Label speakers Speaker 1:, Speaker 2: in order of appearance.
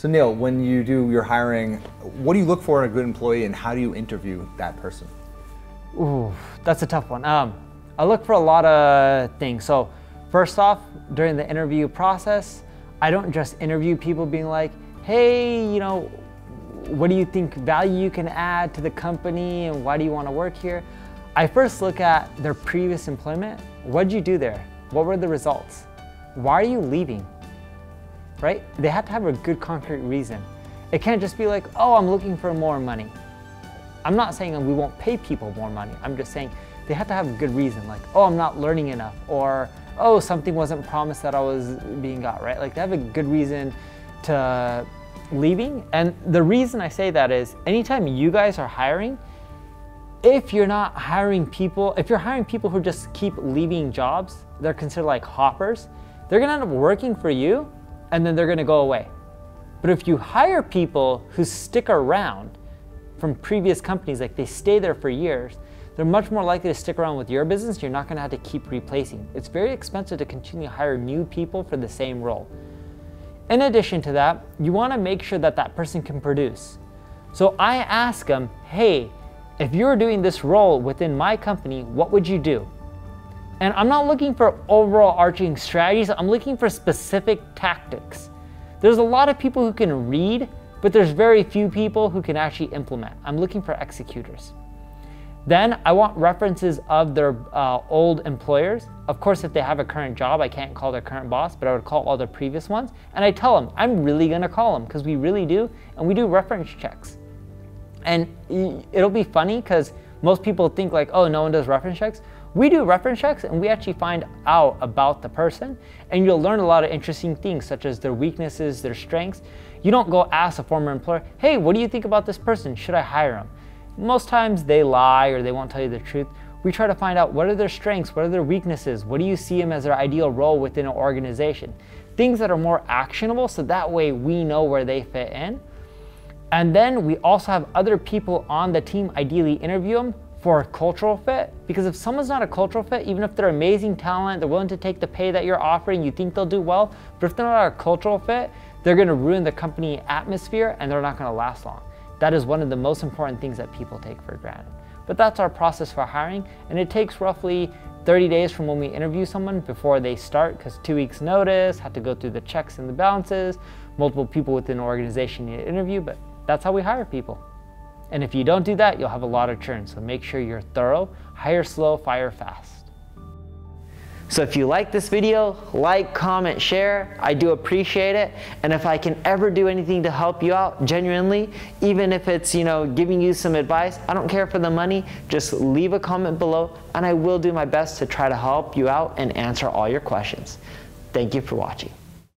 Speaker 1: So Neil, when you do your hiring, what do you look for in a good employee and how do you interview that person?
Speaker 2: Ooh, that's a tough one. I look for a lot of things. So first off, during the interview process, I don't just interview people being like, hey, what do you think value you can add to the company and why do you want to work here? I first look at their previous employment. What did you do there? What were the results? Why are you leaving? Right? They have to have a good concrete reason. It can't just be like, oh, I'm looking for more money. I'm not saying we won't pay people more money. I'm just saying they have to have a good reason, like, oh, I'm not learning enough, or, oh, something wasn't promised that I was being got, right? Like they have a good reason to leaving. And the reason I say that is anytime you guys are hiring, if you're not hiring people, if you're hiring people who just keep leaving jobs, they're considered like hoppers, they're gonna end up working for you and then they're gonna go away. But if you hire people who stick around from previous companies, like they stay there for years, they're much more likely to stick around with your business. You're not gonna have to keep replacing. It's very expensive to continue to hire new people for the same role. In addition to that, you wanna make sure that that person can produce. So I ask them, hey, if you're doing this role within my company, what would you do? And I'm not looking for overall arching strategies, I'm looking for specific tactics. There's a lot of people who can read, but there's very few people who can actually implement. I'm looking for executors. Then I want references of their old employers. Of course, if they have a current job, I can't call their current boss, but I would call all their previous ones. And I tell them, I'm really gonna call them because we really do, and we do reference checks. And it'll be funny because most people think like, oh, no one does reference checks. We do reference checks and we actually find out about the person, and you'll learn a lot of interesting things such as their weaknesses, their strengths. You don't go ask a former employer, hey, what do you think about this person? Should I hire him? Most times they lie or they won't tell you the truth. We try to find out what are their strengths, what are their weaknesses, what do you see them as their ideal role within an organization? Things that are more actionable so that way we know where they fit in. And then we also have other people on the team ideally interview them for a cultural fit, because if someone's not a cultural fit, even if they're amazing talent, they're willing to take the pay that you're offering, you think they'll do well, but if they're not a cultural fit, they're gonna ruin the company atmosphere and they're not gonna last long. That is one of the most important things that people take for granted. But that's our process for hiring, and it takes roughly 30 days from when we interview someone before they start, because 2 weeks notice, have to go through the checks and the balances, multiple people within an organization need to interview, but that's how we hire people. And if you don't do that, you'll have a lot of churn. So make sure you're thorough, hire slow, fire fast. So if you like this video, like, comment, share. I do appreciate it. And if I can ever do anything to help you out, genuinely, even if it's, giving you some advice, I don't care for the money, just leave a comment below and I will do my best to try to help you out and answer all your questions. Thank you for watching.